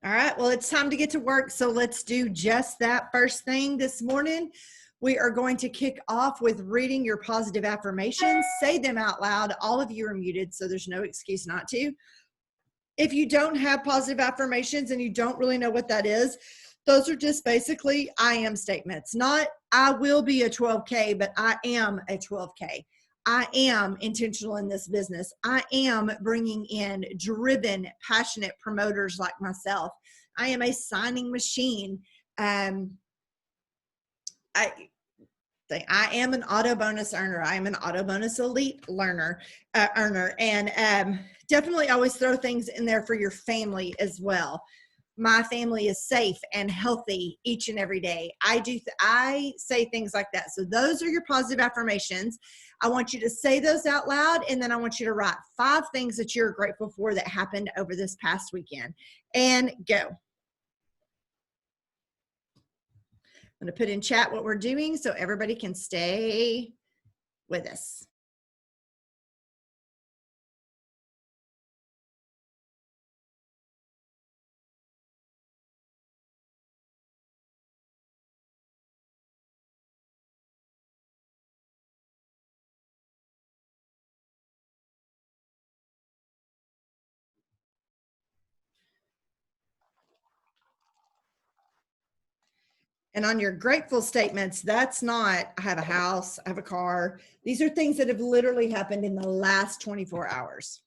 All right, well, it's time to get to work. So let's do just that first thing this morning. We are going to kick off with reading your positive affirmations. Say them out loud. All of you are muted, so there's no excuse not to. If you don't have positive affirmations and you don't really know what that is, those are just basically I am statements. Not I will be a 12K, but I am a 12K. I am intentional in this business. I am bringing in driven, passionate promoters like myself. I am a signing machine. I am an auto bonus earner. I am an auto bonus elite earner, and definitely always throw things in there for your family as well. My family is safe and healthy each and every day. I say things like that. So those are your positive affirmations. I want you to say those out loud, and then I want you to write 5 things that you're grateful for that happened over this past weekend. And go. I'm going to put in chat what we're doing so everybody can stay with us. And on your grateful statements, that's not, I have a house, I have a car. These are things that have literally happened in the last 24 hours.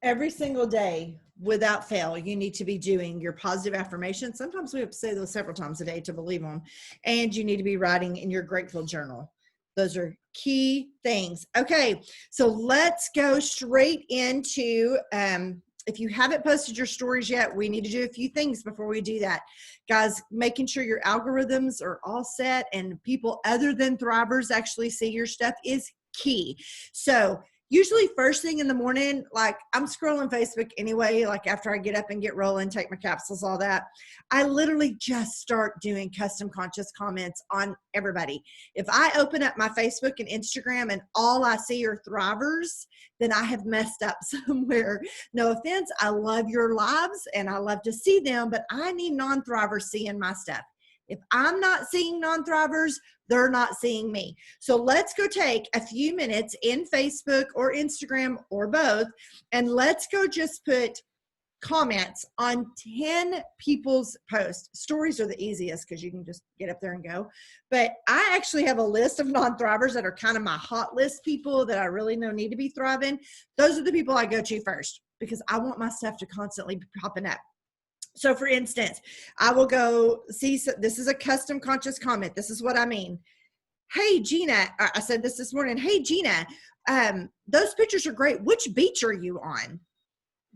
Every single day, without fail, you need to be doing your positive affirmations. Sometimes we have to say those several times a day to believe them. And you need to be writing in your grateful journal. Those are key things. Okay, so let's go straight into, if you haven't posted your stories yet, we need to do a few things before we do that. Guys, making sure your algorithms are all set and people other than Thrivers actually see your stuff is key. So usually first thing in the morning, like I'm scrolling Facebook anyway, like after I get up and get rolling, take my capsules, all that, I literally just start doing custom conscious comments on everybody. If I open up my Facebook and Instagram and all I see are Thrivers, then I have messed up somewhere. No offense, I love your lives and I love to see them, but I need non-Thrivers seeing my stuff. If I'm not seeing non-Thrivers, they're not seeing me. So let's go take a few minutes in Facebook or Instagram or both, and let's go just put comments on 10 people's posts. Stories are the easiest because you can just get up there and go. But I actually have a list of non-Thrivers that are kind of my hot list people that I really know need to be thriving. Those are the people I go to first because I want my stuff to constantly be popping up. So for instance, I will go see, so this is a custom conscious comment. This is what I mean. Hey, Gina, I said this morning. Hey, Gina, those pictures are great. Which beach are you on?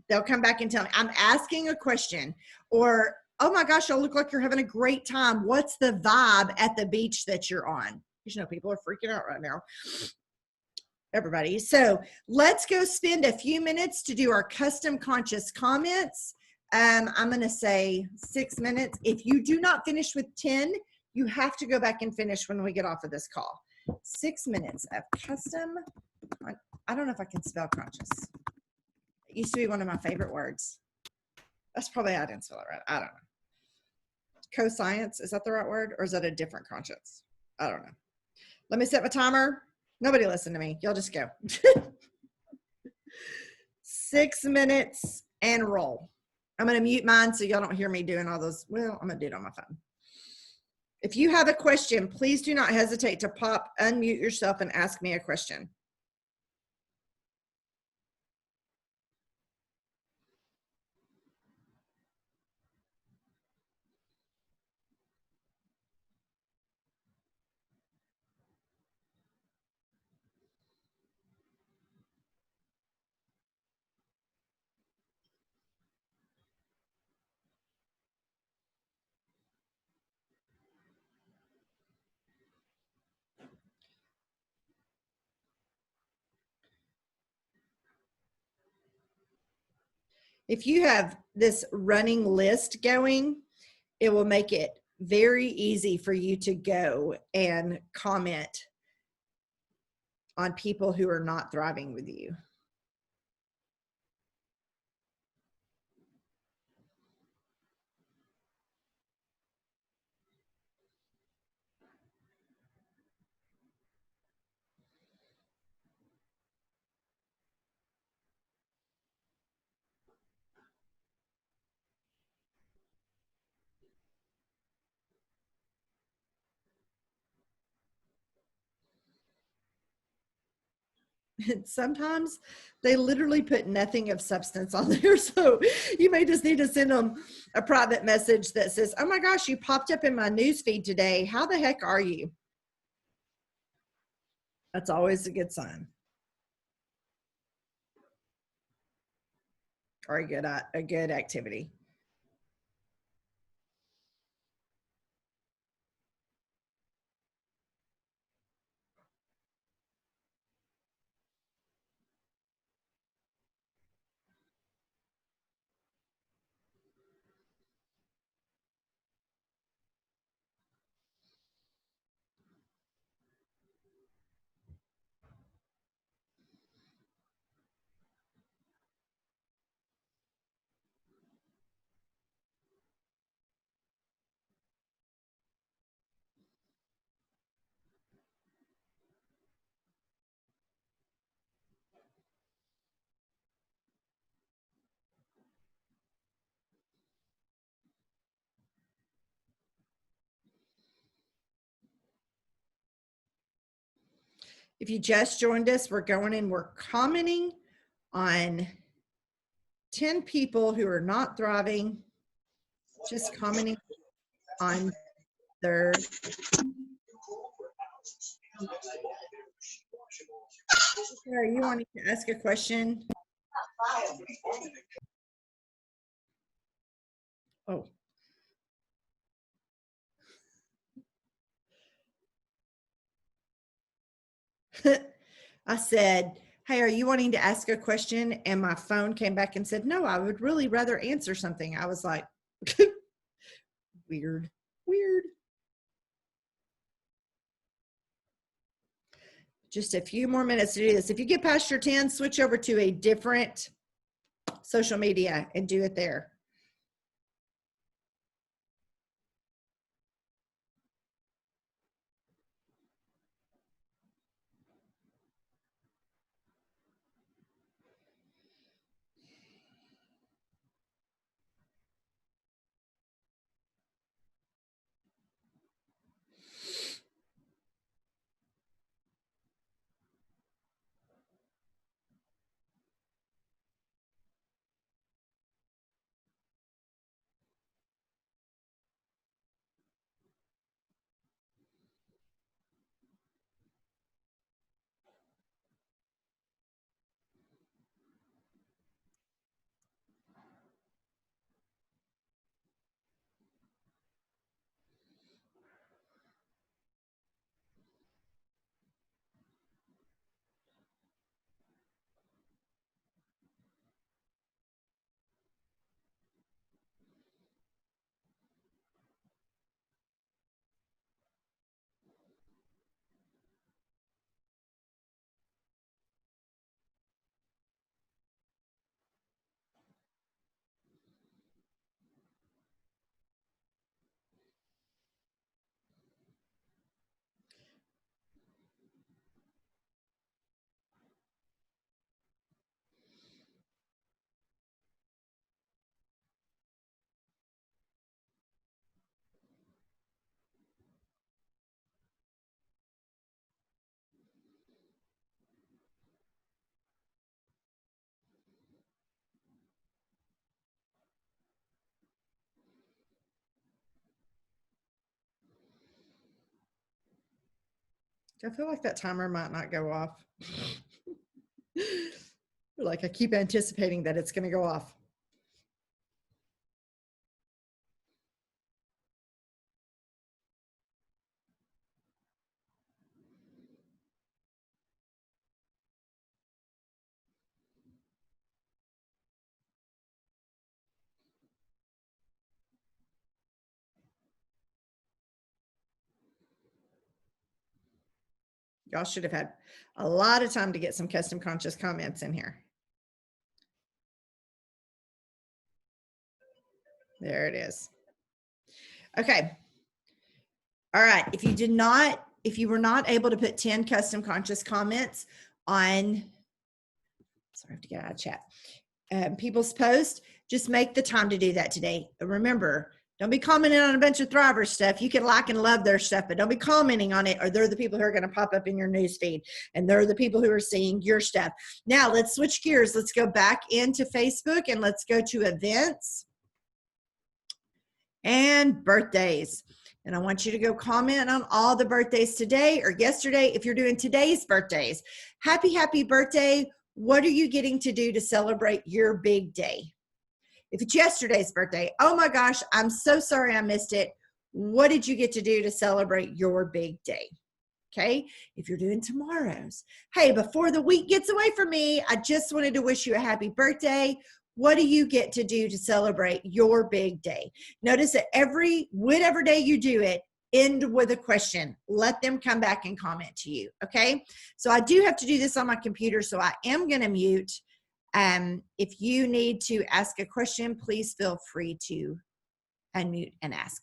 They'll come back and tell me. I'm asking a question. Or, oh my gosh, you look like you're having a great time. What's the vibe at the beach that you're on? You know, people are freaking out right now. Everybody. So let's go spend a few minutes to do our custom conscious comments. I'm going to say 6 minutes. If you do not finish with 10, you have to go back and finish when we get off of this call. 6 minutes of custom. I don't know if I can spell conscious. It used to be one of my favorite words. That's probably, I didn't spell it right. I don't know. Co-science, is that the right word? Or is that a different conscience? I don't know. Let me set my timer. Nobody listen to me. Y'all just go. 6 minutes and roll. I'm going to mute mine so y'all don't hear me doing all those. Well, I'm going to do it on my phone. If you have a question, please do not hesitate to unmute yourself and ask me a question. If you have this running list going, it will make it very easy for you to go and comment on people who are not thriving with you. And sometimes they literally put nothing of substance on there. So you may just need to send them a private message that says, oh my gosh, you popped up in my news feed today. How the heck are you? That's always a good sign. Or a good activity. If you just joined us, we're commenting on 10 people who are not thriving, just commenting on their. Are you wanting to ask a question? Oh. I said, hey, are you wanting to ask a question? And my phone came back and said, no, I would really rather answer something. I was like, weird. Just a few more minutes to do this. If you get past your 10, switch over to a different social media and do it there. I feel like that timer might not go off. Like I keep anticipating that it's going to go off. Y'all should have had a lot of time to get some custom conscious comments in here. There it is. Okay. All right. If you were not able to put 10 custom conscious comments on, sorry, I have to get out of chat, people's post, just make the time to do that today. Remember, don't be commenting on a bunch of Thrivers stuff. You can like and love their stuff, but don't be commenting on it, or they're the people who are going to pop up in your newsfeed, and they're the people who are seeing your stuff. Now let's switch gears. Let's go back into Facebook and let's go to events and birthdays. And I want you to go comment on all the birthdays today or yesterday. If you're doing today's birthdays, happy birthday. What are you getting to do to celebrate your big day? If it's yesterday's birthday, oh my gosh, I'm so sorry I missed it. What did you get to do to celebrate your big day? Okay. If you're doing tomorrow's, hey, before the week gets away from me, I just wanted to wish you a happy birthday. What do you get to do to celebrate your big day? Notice that whatever day you do it, end with a question. Let them come back and comment to you. Okay. So I do have to do this on my computer, so I am going to mute. If you need to ask a question, please feel free to unmute and ask.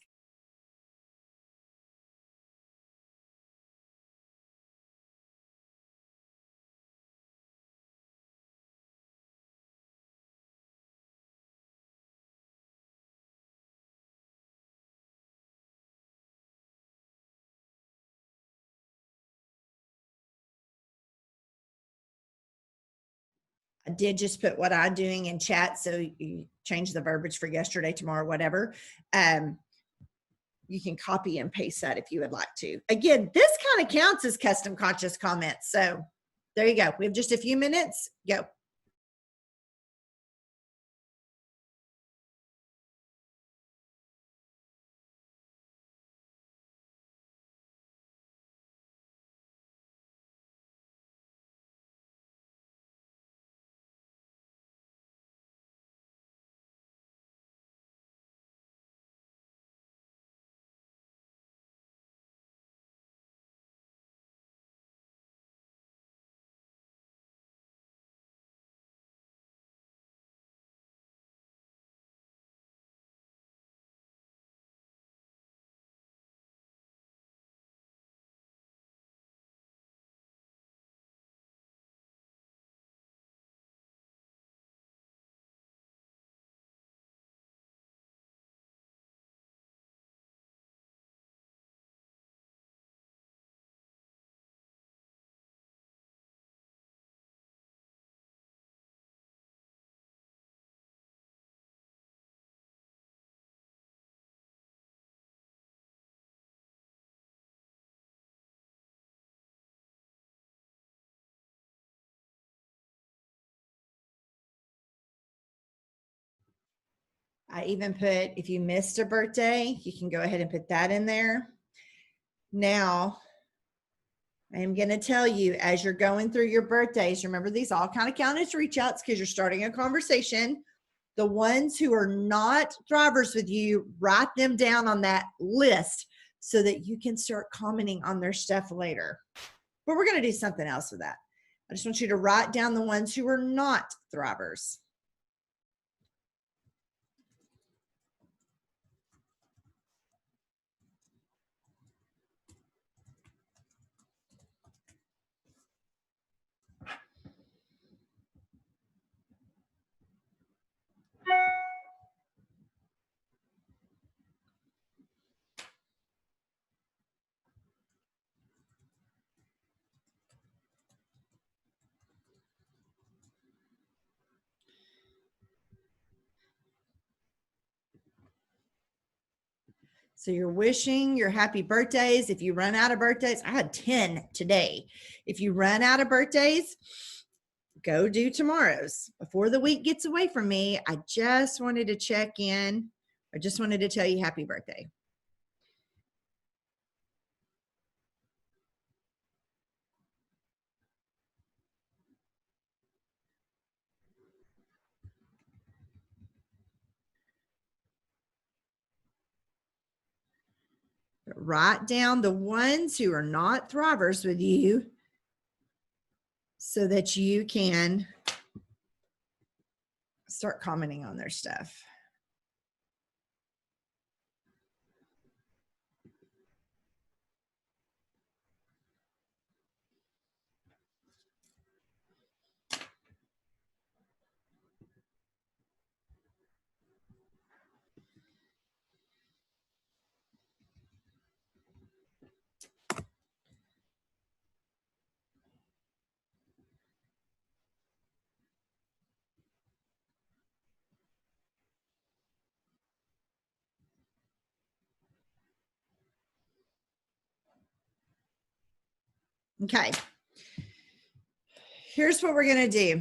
I did just put what I'm doing in chat, so you change the verbiage for yesterday, tomorrow, whatever. You can copy and paste that if you would like to. Again, this kind of counts as custom conscious comments. So there you go. We have just a few minutes. Go. I even put, if you missed a birthday, you can go ahead and put that in there. Now, I am going to tell you, as you're going through your birthdays, remember these all kind of count as reach outs because you're starting a conversation. The ones who are not Thrivers with you, write them down on that list so that you can start commenting on their stuff later. But we're going to do something else with that. I just want you to write down the ones who are not Thrivers. So you're wishing your happy birthdays. If you run out of birthdays, I had 10 today. If you run out of birthdays, go do tomorrow's. Before the week gets away from me, I just wanted to check in. I just wanted to tell you happy birthday. Write down the ones who are not thrivers with you so that you can start commenting on their stuff. Okay. Here's what we're going to do.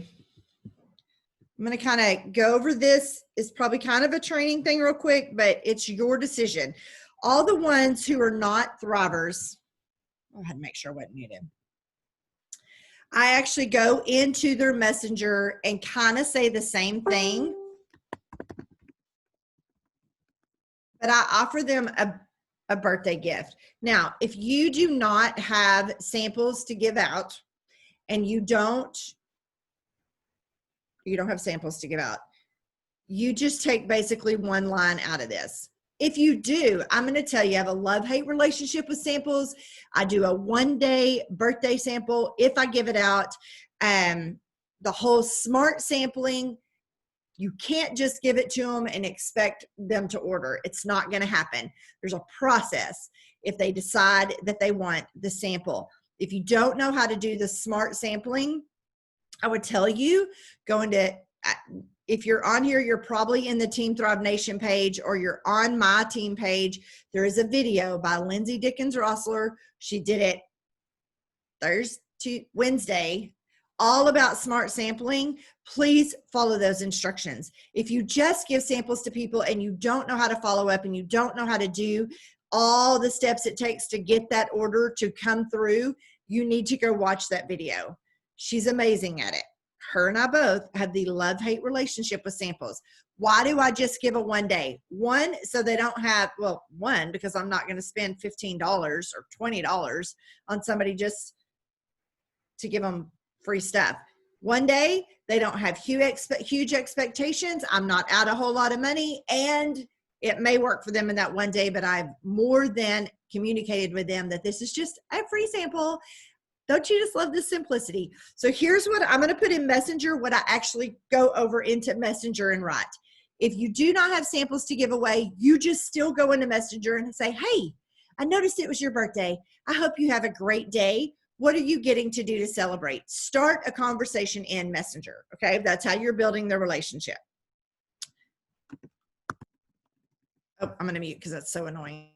I'm going to kind of go over this. It's probably kind of a training thing real quick, but it's your decision. All the ones who are not thrivers, I had to make sure I wasn't muted. I actually go into their messenger and kind of say the same thing, but I offer them a birthday gift. Now, if you do not have samples to give out and you don't have samples to give out, you just take basically one line out of this. If you do, I'm going to tell you, I have a love-hate relationship with samples. I do a one-day birthday sample if I give it out. The whole smart sampling, you can't just give it to them and expect them to order. It's not going to happen. There's a process if they decide that they want the sample. If you don't know how to do the smart sampling, I would tell you, if you're on here, you're probably in the Team Thrive Nation page or you're on my team page. There is a video by Lindsay Dickens Rossler. She did it Wednesday, all about smart sampling. Please follow those instructions. If you just give samples to people and you don't know how to follow up and you don't know how to do all the steps it takes to get that order to come through, you need to go watch that video. She's amazing at it. Her and I both have the love-hate relationship with samples. Why do I just give a one day? One, so they don't have, well, one, because I'm not going to spend $15 or $20 on somebody just to give them free stuff. One day, they don't have huge expectations. I'm not out a whole lot of money, and it may work for them in that one day, but I've more than communicated with them that this is just a free sample. Don't you just love the simplicity? So here's what I'm going to put in Messenger, what I actually go over into Messenger and write. If you do not have samples to give away, you just still go into Messenger and say, hey, I noticed it was your birthday. I hope you have a great day. What are you getting to do to celebrate? Start a conversation in Messenger, okay? That's how you're building the relationship. Oh, I'm going to mute because that's so annoying.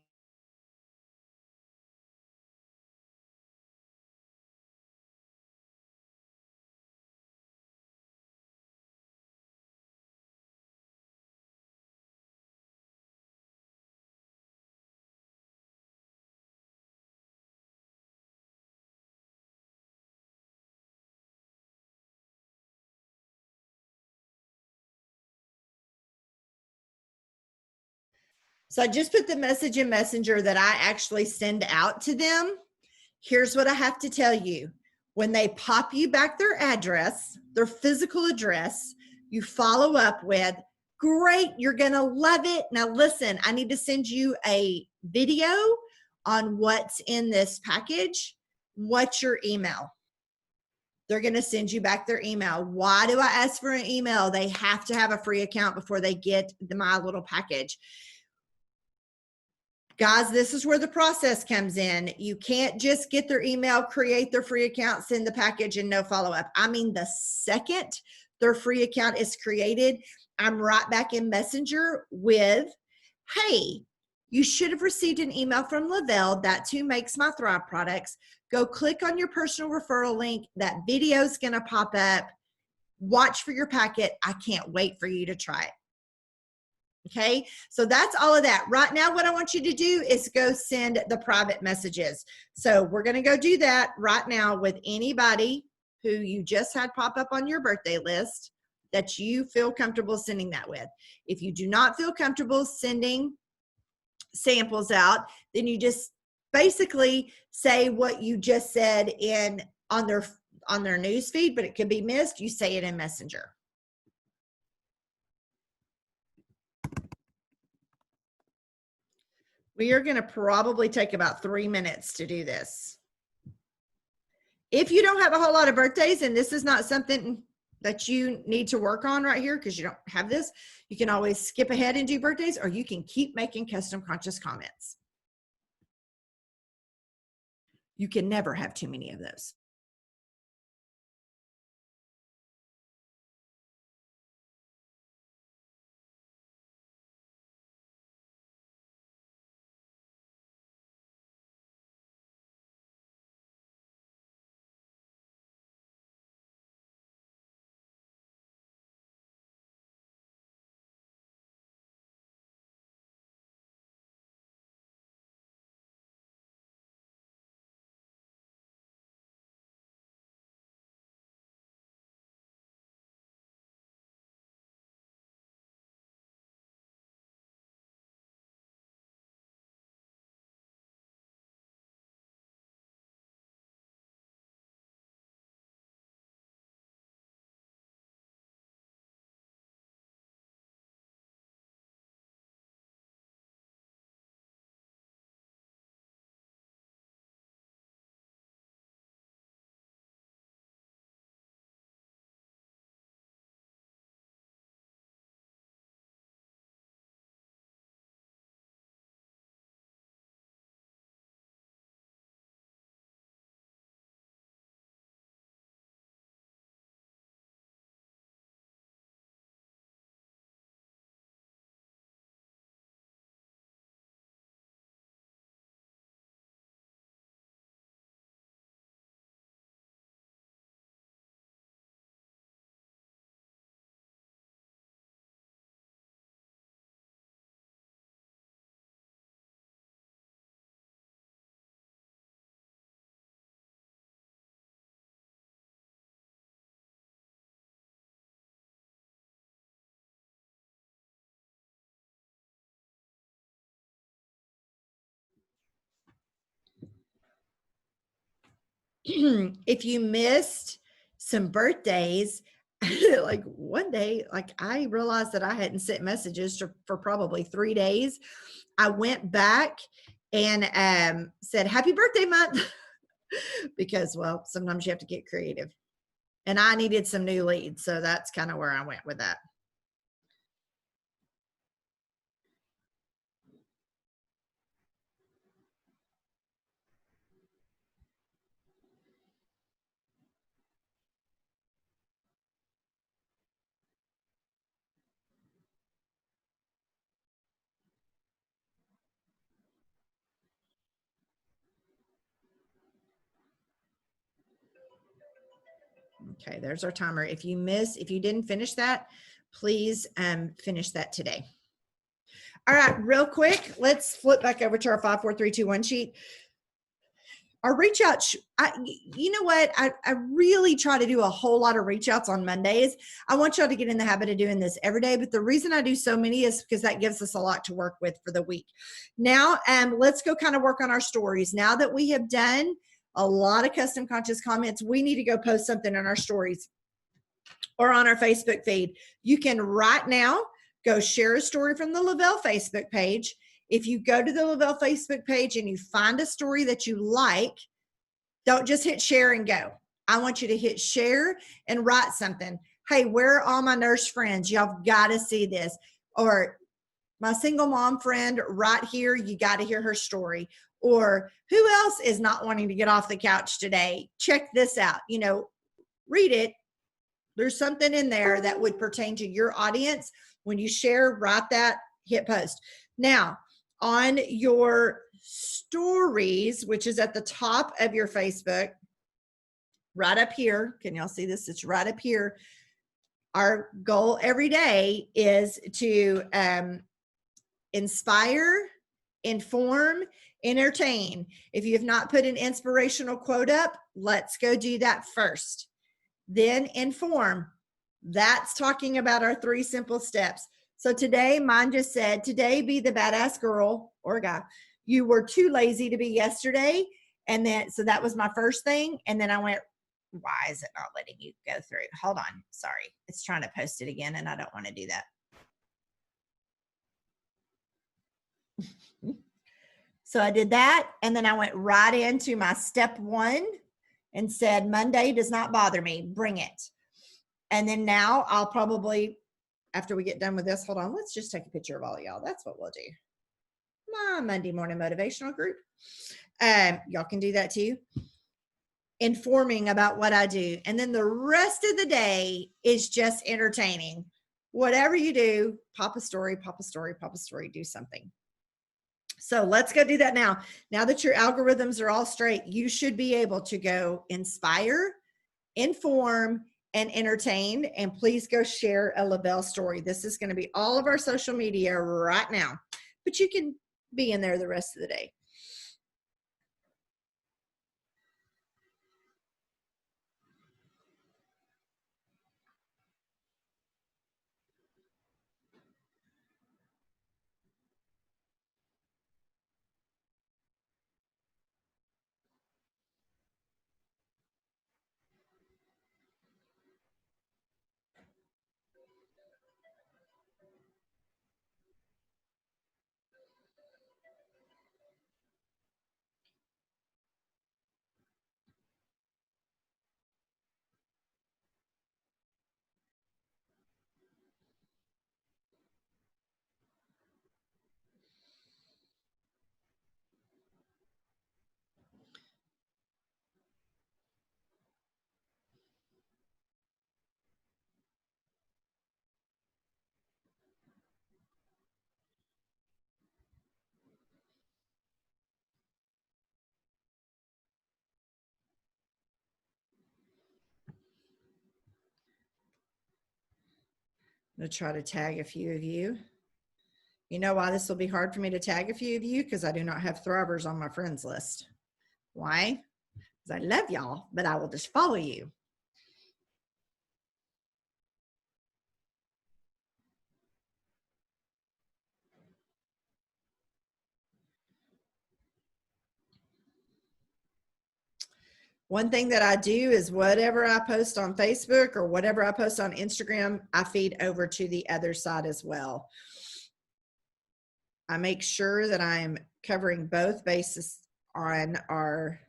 So I just put the message in Messenger that I actually send out to them. Here's what I have to tell you. When they pop you back their address, their physical address, you follow up with, great, you're going to love it. Now listen, I need to send you a video on what's in this package. What's your email? They're going to send you back their email. Why do I ask for an email? They have to have a free account before they get my little package. Guys, this is where the process comes in. You can't just get their email, create their free account, send the package, and no follow-up. I mean, the second their free account is created, I'm right back in Messenger with, hey, You should have received an email from Lavelle. That's who makes my Thrive products. Go click on your personal referral link. That video is going to pop up. Watch for your packet. I can't wait for you to try it. Okay, so that's all of that. Right now, what I want you to do is go send the private messages. So we're going to go do that right now with anybody who you just had pop up on your birthday list that you feel comfortable sending that with. If you do not feel comfortable sending samples out, then you just basically say what you just said in on their news feed, but it could be missed. You say it in Messenger. We are going to probably take about 3 minutes to do this. If you don't have a whole lot of birthdays and this is not something that you need to work on right here because you don't have this, you can always skip ahead and do birthdays, or you can keep making custom conscious comments. You can never have too many of those. If you missed some birthdays, like one day, like I realized that I hadn't sent messages for probably 3 days. I went back and said, happy birthday month, because, well, sometimes you have to get creative. And I needed some new leads. So that's kind of where I went with that. Okay, there's our timer. If you didn't finish that, please finish that today. All right, real quick, let's flip back over to our 5, 4, 3, 2, 1 sheet. Our reach out, you know what? I really try to do a whole lot of reach outs on Mondays. I want y'all to get in the habit of doing this every day, but the reason I do so many is because that gives us a lot to work with for the week. Now, let's go kind of work on our stories. Now that we have done a lot of custom conscious comments, we need to go post something in our stories or on our Facebook feed. You can right now go share a story from the Lavelle Facebook page. If you go to the Lavelle Facebook page and you find a story that you like, don't just hit share and go. I want you to hit share and write something. Hey, where are all my nurse friends? Y'all got to see this. Or my single mom friend right here, you got to hear her story. Or who else is not wanting to get off the couch today? Check this out. You know, read it. There's something in there that would pertain to your audience. When you share, write that, hit post. Now, on your stories, which is at the top of your Facebook, right up here. Can y'all see this? It's right up here. Our goal every day is to inspire, inform, entertain. If you have not put an inspirational quote up, let's go do that first. Then inform. That's talking about our 3 simple steps. So today, mine just said, today be the badass girl or guy you were too lazy to be yesterday. And then, so that was my first thing. And then I went, why is it not letting you go through? Hold on. Sorry. It's trying to post it again, and I don't want to do that. So I did that. And then I went right into my step 1 and said, Monday does not bother me. Bring it. And then now I'll probably, after we get done with this, hold on, let's just take a picture of all of y'all. That's what we'll do. My Monday morning motivational group. Y'all can do that too. Informing about what I do. And then the rest of the day is just entertaining. Whatever you do, pop a story, pop a story, pop a story, do something. So let's go do that now. Now that your algorithms are all straight, you should be able to go inspire, inform, and entertain. And please go share a LaBelle story. This is going to be all of our social media right now, but you can be in there the rest of the day. I'm going to try to tag a few of you. You know why this will be hard for me to tag a few of you? Because I do not have Thrivers on my friends list. Why? Because I love y'all, but I will just follow you. One thing that I do is whatever I post on Facebook or whatever I post on Instagram, I feed over to the other side as well. I make sure that I'm covering both bases on our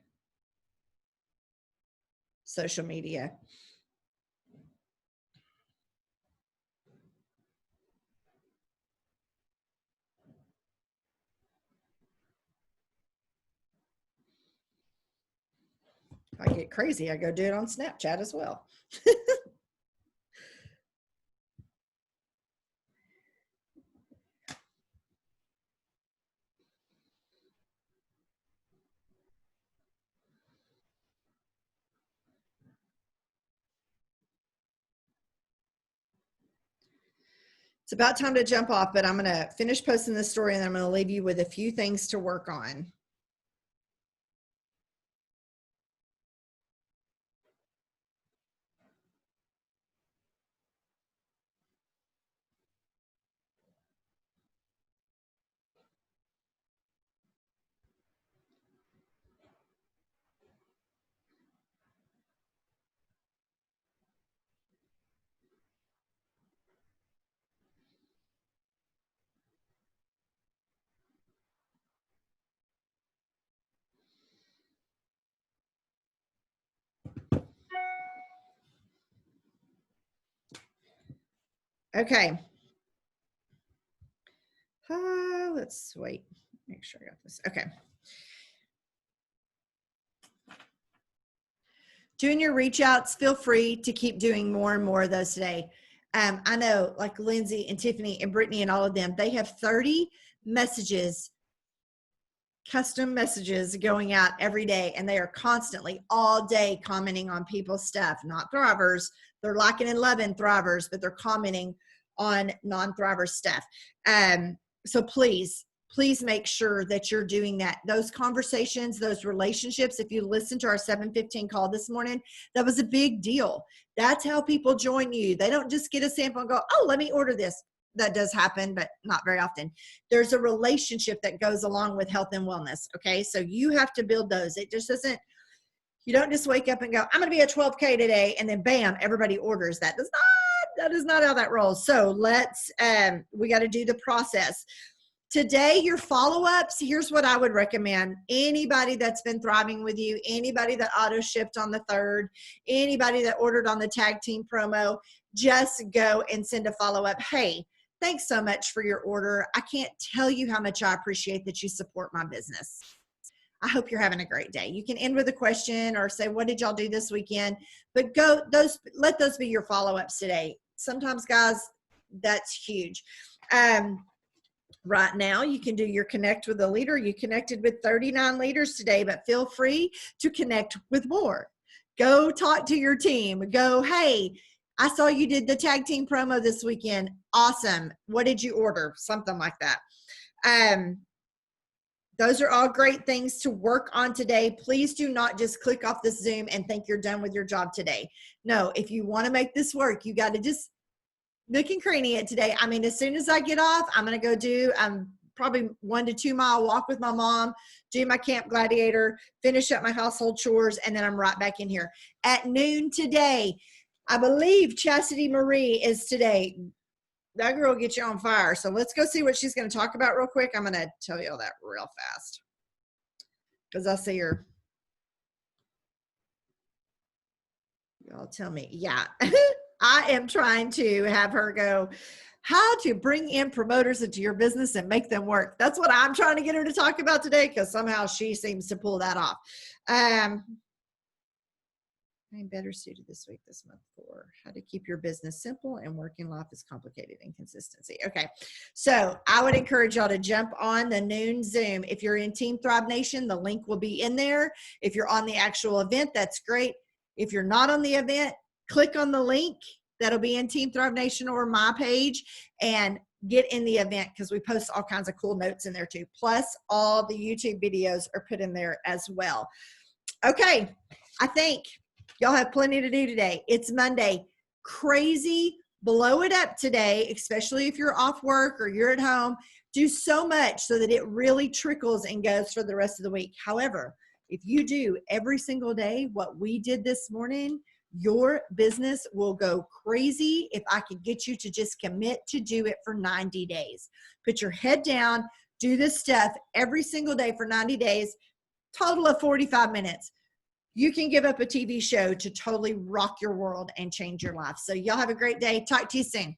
social media. If I get crazy, I go do it on Snapchat as well. It's about time to jump off, but I'm going to finish posting this story and then I'm going to leave you with a few things to work on. Okay. Let's wait. Make sure I got this. Okay. Doing your reach outs, feel free to keep doing more and more of those today. I know like Lindsay and Tiffany and Brittany and all of them, they have 30 messages custom messages going out every day, and they are constantly all day commenting on people's stuff, not Thrivers. They're liking and loving Thrivers, but they're commenting on non-Thriver stuff. So please make sure that you're doing that. Those conversations, those relationships, if you listen to our 7:15 call this morning, that was a big deal. That's how people join you. They don't just get a sample and go, oh, let me order this. That does happen, but not very often. There's a relationship that goes along with health and wellness. Okay. So you have to build those. It just doesn't, you don't just wake up and go, I'm going to be a 12K today. And then bam, everybody orders. That is not how that rolls. So we got to do the process. Today, your follow-ups, here's what I would recommend. Anybody that's been thriving with you, anybody that auto shipped on the 3rd, anybody that ordered on the tag team promo, just go and send a follow-up. Hey, thanks so much for your order. I can't tell you how much I appreciate that you support my business. I hope you're having a great day. You can end with a question or say, what did y'all do this weekend? But let those be your follow-ups today. Sometimes, guys, that's huge. Right now, you can do your connect with a leader. You connected with 39 leaders today, but feel free to connect with more. Go talk to your team. Go, hey, I saw you did the tag team promo this weekend. Awesome. What did you order? Something like that. Those are all great things to work on today. Please do not just click off this Zoom and think you're done with your job today. No, if you want to make this work, you got to just nook and cranny it today. I mean, as soon as I get off, I'm going to go do probably 1 to 2 mile walk with my mom, do my Camp Gladiator, finish up my household chores, and then I'm right back in here. At noon today, I believe Chastity Marie is today. That girl will get you on fire. So let's go see what she's going to talk about real quick. I'm going to tell you all that real fast because I see her. Y'all tell me. Yeah. I am trying to have her go, how to bring in promoters into your business and make them work. That's what I'm trying to get her to talk about today because somehow she seems to pull that off. I'm better suited this month for how to keep your business simple and working life is complicated and consistency. Okay. So I would encourage y'all to jump on the noon Zoom. If you're in Team Thrive Nation, the link will be in there. If you're on the actual event, that's great. If you're not on the event, click on the link that'll be in Team Thrive Nation or my page and get in the event because we post all kinds of cool notes in there too. Plus all the YouTube videos are put in there as well. Okay. I think y'all have plenty to do today. It's Monday. Crazy. Blow it up today, especially if you're off work or you're at home. Do so much so that it really trickles and goes for the rest of the week. However, if you do every single day what we did this morning, your business will go crazy if I could get you to just commit to do it for 90 days. Put your head down, do this stuff every single day for 90 days, total of 45 minutes. You can give up a TV show to totally rock your world and change your life. So y'all have a great day. Talk to you soon.